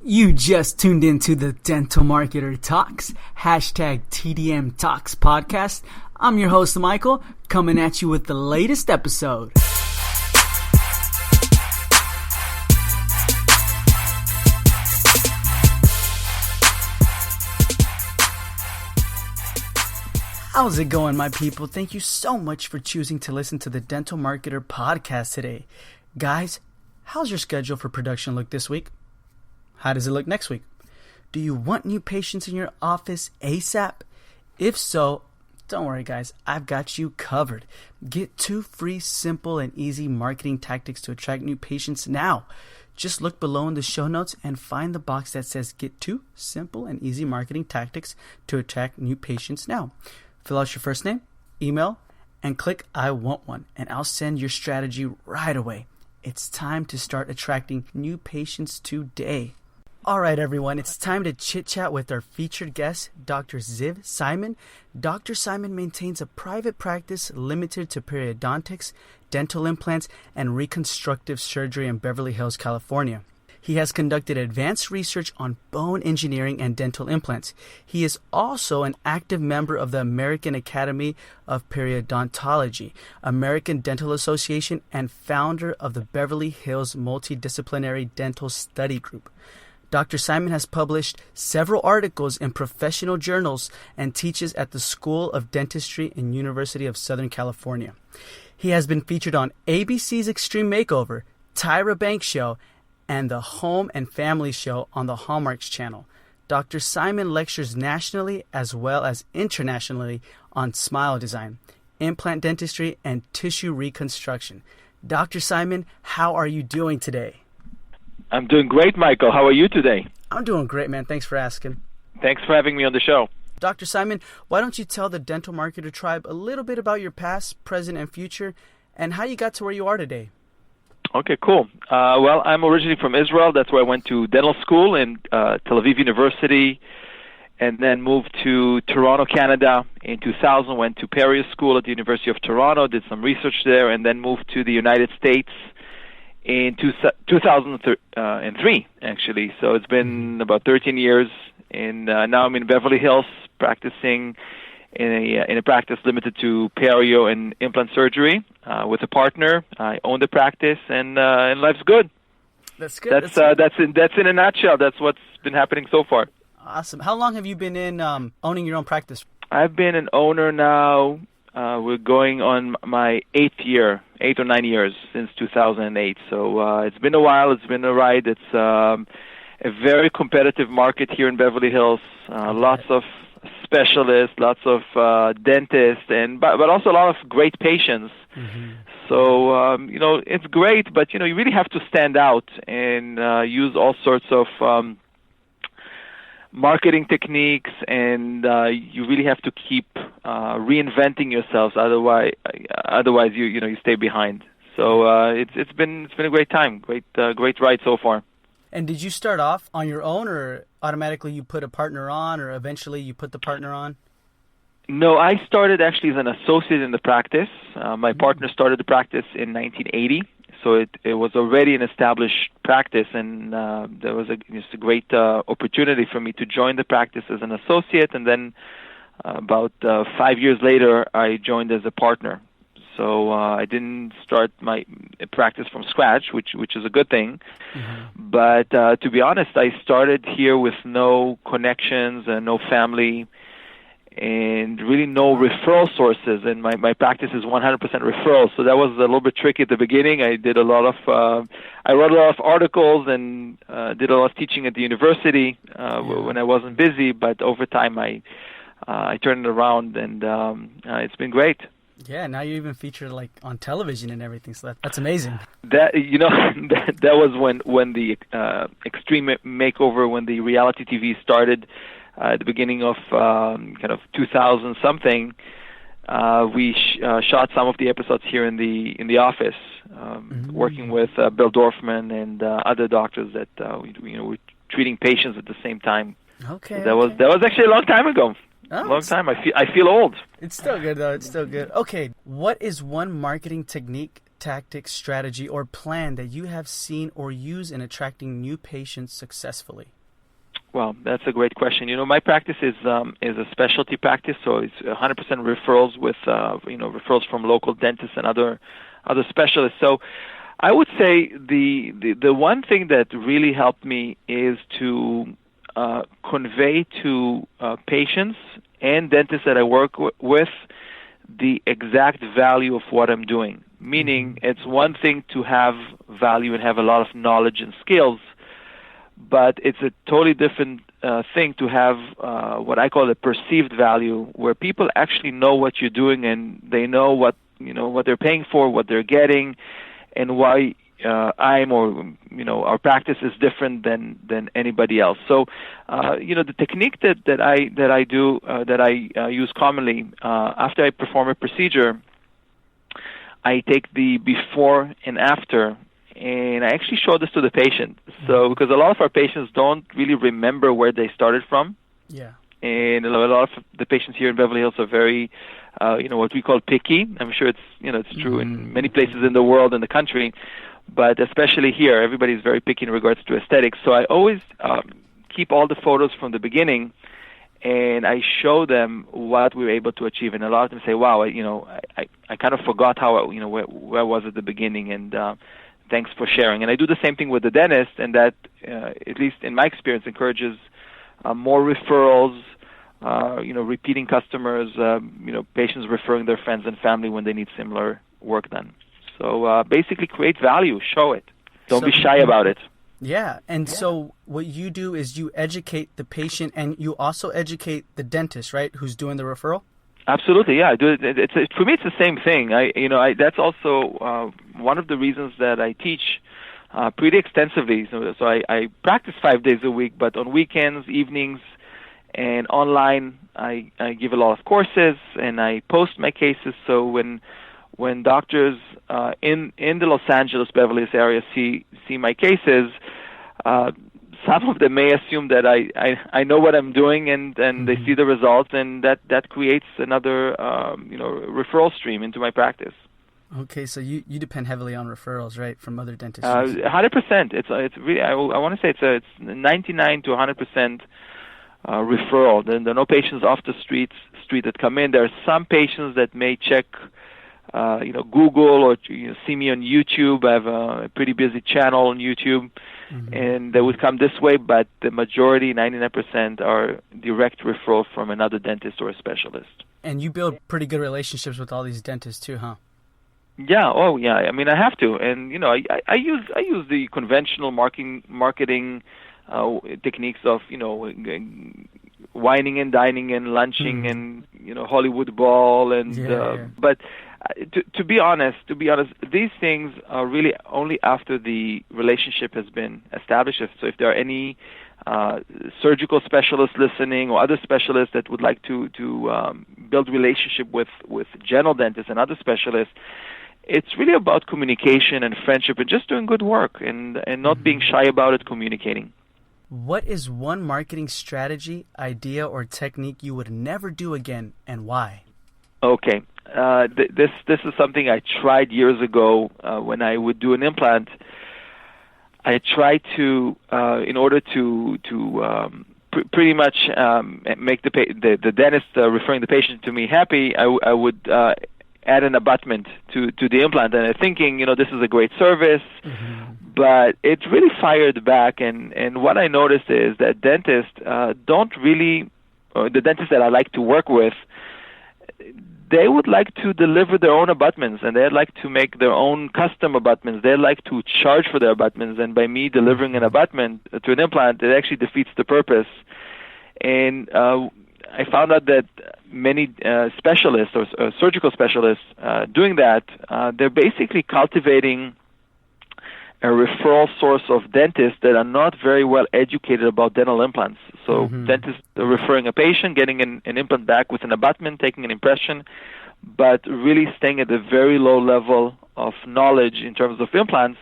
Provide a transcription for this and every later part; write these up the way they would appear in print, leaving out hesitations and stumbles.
You just tuned into the Dental Marketer Talks, hashtag TDM Talks podcast. I'm your host, Michael, coming at you with the latest episode. How's it going, my people? Thank you so much for choosing to listen to the Dental Marketer podcast today. Guys, how's your schedule for production look this week? How does it look next week? Do you want new patients in your office ASAP? If so, don't worry guys, I've got you covered. Get 2 free, simple, and easy marketing tactics to attract new patients now. Just look below in the show notes and find the box that says get 2 simple and easy marketing tactics to attract new patients now. Fill out your first name, email, and click I want one, and I'll send your strategy right away. It's time to start attracting new patients today. All right, everyone, it's time to chit-chat with our featured guest, Dr. Ziv Simon. Dr. Simon maintains a private practice limited to periodontics, dental implants, and reconstructive surgery in Beverly Hills, California. He has conducted advanced research on bone engineering and dental implants. He is also an active member of the American Academy of Periodontology, American Dental Association, and founder of the Beverly Hills Multidisciplinary Dental Study Group. Dr. Simon has published several articles in professional journals and teaches at the School of Dentistry in University of Southern California. He has been featured on ABC's Extreme Makeover, Tyra Banks Show, and the Home and Family Show on the Hallmarks Channel. Dr. Simon lectures nationally as well as internationally on smile design, implant dentistry, and tissue reconstruction. Dr. Simon, how are you doing today? I'm doing great, Michael. How are you today? I'm doing great, man. Thanks for asking. Thanks for having me on the show. Dr. Simon, why don't you tell the Dental Marketer Tribe a little bit about your past, present, and future, and how you got to where you are today? Okay, cool. Well, I'm originally from Israel. That's where I went to dental school in Tel Aviv University, and then moved to Toronto, Canada. In 2000, went to Arias School at the University of Toronto, did some research there, and then moved to the United States in 2003, actually. So it's been about 13 years, and now I'm in Beverly Hills practicing in a practice limited to perio and implant surgery with a partner. I own the practice, and life's good. That's good. That's in a nutshell. That's what's been happening so far. Awesome. How long have you been in owning your own practice? I've been an owner now. We're going on my 8th or 9 years since 2008. So it's been a while. It's been a ride. It's a very competitive market here in Beverly Hills. Lots of specialists, lots of dentists, but also a lot of great patients. Mm-hmm. So it's great, but you really have to stand out and use all sorts of marketing techniques, and you really have to keep reinventing yourselves. Otherwise, you stay behind. So it's been a great time, great ride so far. And did you start off on your own, or automatically you put a partner on, or eventually you put the partner on? No, I started actually as an associate in the practice. My partner started the practice in 1980. So it was already an established practice, and there was a great opportunity for me to join the practice as an associate, and then about 5 years later, I joined as a partner. So I didn't start my practice from scratch, which is a good thing. Mm-hmm. But to be honest, I started here with no connections and no family, and really no referral sources, and my practice is 100% referrals, so that was a little bit tricky at the beginning. I wrote a lot of articles and did a lot of teaching at the university when I wasn't busy, but over time I turned it around, and it's been great. Yeah, now you're even featured on television and everything, so that's amazing. That that was when the Extreme Makeover, when the reality TV started. At the beginning of kind of 2000 something, we shot some of the episodes here in the office, working with Bill Dorfman and other doctors that were treating patients at the same time. Okay. So that was actually a long time ago. Oh, long time. I feel old. It's still good though. It's still good. Okay, what is one marketing technique tactic, strategy, or plan that you have seen or use in attracting new patients successfully? Well, that's a great question. My practice is a specialty practice, so it's 100% referrals with referrals from local dentists and other specialists. So I would say the one thing that really helped me is to convey to patients and dentists that I work with the exact value of what I'm doing. Meaning, it's one thing to have value and have a lot of knowledge and skills, but it's a totally different thing to have what I call a perceived value, where people actually know what you're doing and they know what they're paying for, what they're getting, and why our practice is different than anybody else. So, the technique that I use commonly after I perform a procedure, I take the before and after, and I actually show this to the patient. So, because a lot of our patients don't really remember where they started from. Yeah. And a lot of the patients here in Beverly Hills are very, what we call picky. I'm sure it's true in many places in the world and the country, but especially here, everybody's very picky in regards to aesthetics. So I always keep all the photos from the beginning, and I show them what we were able to achieve. And a lot of them say, "Wow, I kind of forgot how where I was at the beginning." And thanks for sharing. And I do the same thing with the dentist, and that, at least in my experience, encourages more referrals, repeating customers, patients referring their friends and family when they need similar work done. So basically create value, show it. Don't be shy about it. Yeah, and so what you do is you educate the patient and you also educate the dentist, right, who's doing the referral? Absolutely, yeah. I do. For me, it's the same thing. That's also one of the reasons that I teach pretty extensively. So I practice 5 days a week, but on weekends, evenings, and online, I give a lot of courses and I post my cases. So when doctors in the Los Angeles, Beverly Hills area see my cases, some of them may assume that I know what I'm doing, and they see the results, and that creates another referral stream into my practice. Okay, so you depend heavily on referrals, right, from other dentists? 100%. It's really, I want to say it's 99 to 100% referral. Then there are no patients off the street that come in. There are some patients that may check Google or see me on YouTube. I have a pretty busy channel on YouTube, and they would come this way, but the majority, 99%, are direct referral from another dentist or a specialist. And you build pretty good relationships with all these dentists too, huh? Yeah. Oh, yeah. I mean, I have to, and I use the conventional marketing techniques of wining and dining and lunching and Hollywood Bowl and but. To be honest, these things are really only after the relationship has been established. So if there are any surgical specialists listening or other specialists that would like to build relationship with general dentists and other specialists, it's really about communication and friendship and just doing good work and not being shy about it, communicating. What is one marketing strategy, idea, or technique you would never do again, and why? Okay. This is something I tried years ago when I would do an implant. I tried to, in order to pretty much make the dentist referring the patient to me happy, I would add an abutment to the implant, and I'm thinking, this is a great service, but it really fired back. And what I noticed is that dentists don't really, or the dentists that I like to work with, they would like to deliver their own abutments, and they'd like to make their own custom abutments. They like to charge for their abutments, and by me delivering an abutment to an implant, it actually defeats the purpose. And I found out that many specialists or surgical specialists doing that, they're basically cultivating a referral source of dentists that are not very well educated about dental implants. So dentists are referring a patient, getting an implant back with an abutment, taking an impression, but really staying at a very low level of knowledge in terms of implants.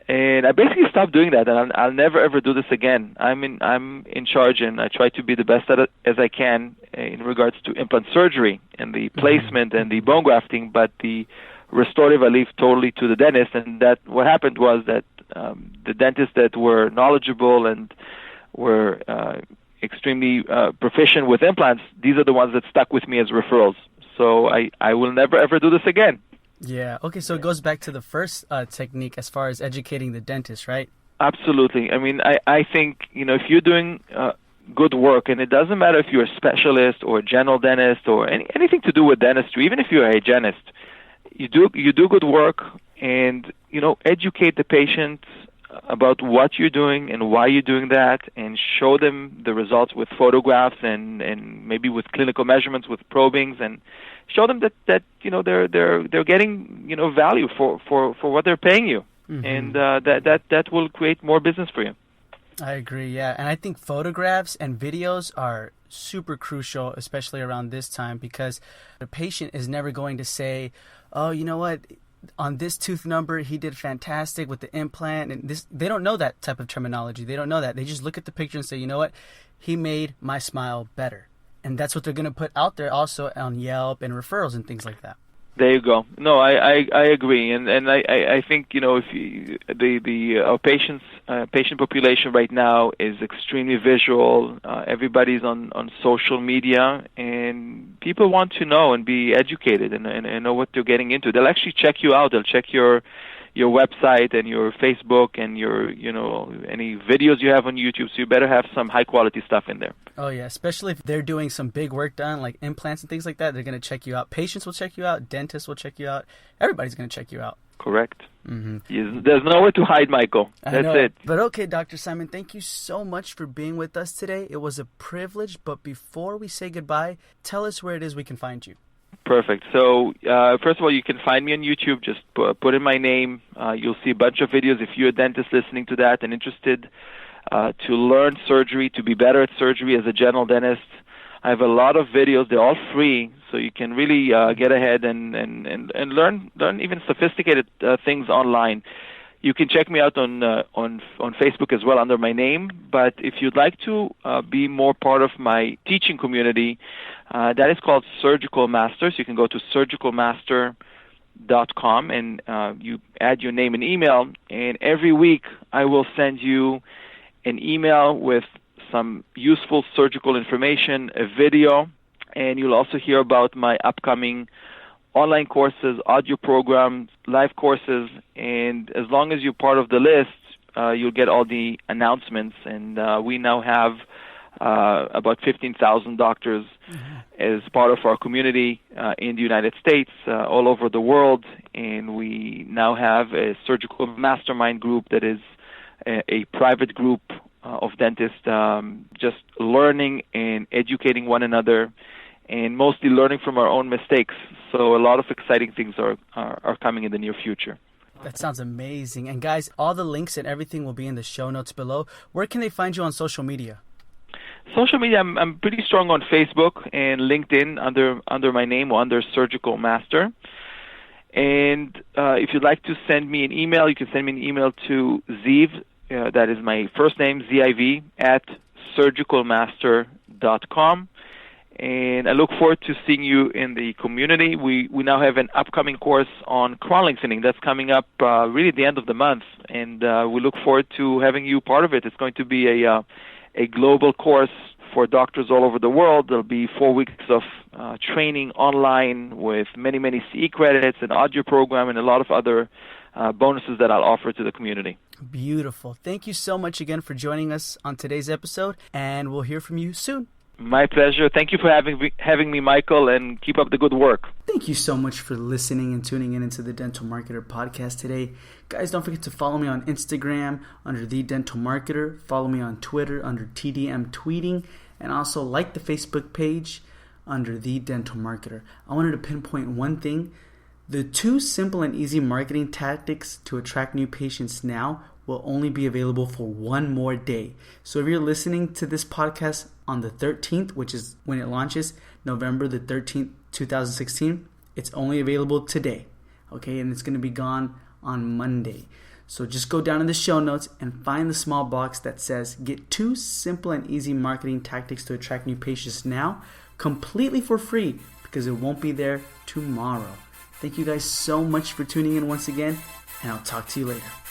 And I basically stopped doing that, and I'll never ever do this again. I'm in charge, and I try to be the best at it as I can in regards to implant surgery and the placement and the bone grafting, but the restorative, I leave totally to the dentist. And that what happened was that the dentists that were knowledgeable and were extremely proficient with implants, these are the ones that stuck with me as referrals. So I will never, ever do this again. Yeah. Okay. So it goes back to the first technique as far as educating the dentist, right? Absolutely. I mean, I think, if you're doing good work, and it doesn't matter if you're a specialist or a general dentist or anything to do with dentistry, even if you're a hygienist, you do good work and, educate the patient about what you're doing and why you're doing that, and show them the results with photographs and maybe with clinical measurements, with probings, and show them that they're getting value for what they're paying you, and that will create more business for you. I agree, yeah. And I think photographs and videos are super crucial, especially around this time, because the patient is never going to say, oh, you know what, on this tooth number, he did fantastic with the implant. And this, they don't know that type of terminology. They don't know that. They just look at the picture and say, you know what, he made my smile better. And that's what they're going to put out there also on Yelp and referrals and things like that. There you go. No, I agree, and I think if our patient population right now is extremely visual. Everybody's on social media, and people want to know and be educated and know what they're getting into. They'll actually check you out. They'll check your website and your Facebook and your any videos you have on YouTube. So you better have some high quality stuff in there. Oh yeah, especially if they're doing some big work done, like implants and things like that. They're going to check you out. Patients will check you out. Dentists will check you out. Everybody's going to check you out. Correct. There's nowhere to hide, Michael. That's it. But okay, Dr. Simon, thank you so much for being with us today. It was a privilege. But before we say goodbye, tell us where it is we can find you. Perfect. So, first of all, you can find me on YouTube. Just put in my name. You'll see a bunch of videos. If you're a dentist listening to that and interested to learn surgery, to be better at surgery as a general dentist, I have a lot of videos. They're all free, so you can really get ahead and learn even sophisticated things online. You can check me out on Facebook as well under my name. But if you'd like to be more part of my teaching community, that is called Surgical Masters. You can go to surgicalmaster.com and you add your name and email. And every week I will send you an email with some useful surgical information, a video, and you'll also hear about my upcoming online courses, audio programs, live courses, and as long as you're part of the list, you'll get all the announcements. And we now have about 15,000 doctors as part of our community in the United States, all over the world, and we now have a surgical mastermind group that is a private group of dentists just learning and educating one another, and mostly learning from our own mistakes. So a lot of exciting things are coming in the near future. That sounds amazing. And guys, all the links and everything will be in the show notes below. Where can they find you on social media? Social media, I'm pretty strong on Facebook and LinkedIn under my name or under Surgical Master. And if you'd like to send me an email, you can send me an email to Ziv, that is my first name, Ziv, at surgicalmaster.com. And I look forward to seeing you in the community. We now have an upcoming course on crown lengthening that's coming up really at the end of the month, and we look forward to having you part of it. It's going to be a global course for doctors all over the world. There'll be 4 weeks of training online with many CE credits, an audio program, and a lot of other bonuses that I'll offer to the community. Beautiful. Thank you so much again for joining us on today's episode, and we'll hear from you soon. My pleasure. Thank you for having me, Michael, and keep up the good work. Thank you so much for listening and tuning in into the Dental Marketer podcast today. Guys, don't forget to follow me on Instagram under The Dental Marketer. Follow me on Twitter under TDM Tweeting, and also like the Facebook page under The Dental Marketer. I wanted to pinpoint one thing. The 2 simple and easy marketing tactics to attract new patients now will only be available for 1 more day. So if you're listening to this podcast on the 13th, which is when it launches, November the 13th, 2016, it's only available today. Okay, and it's going to be gone on Monday. So just go down in the show notes and find the small box that says get 2 simple and easy marketing tactics to attract new patients now, completely for free, because it won't be there tomorrow. Thank you guys so much for tuning in once again, and I'll talk to you later.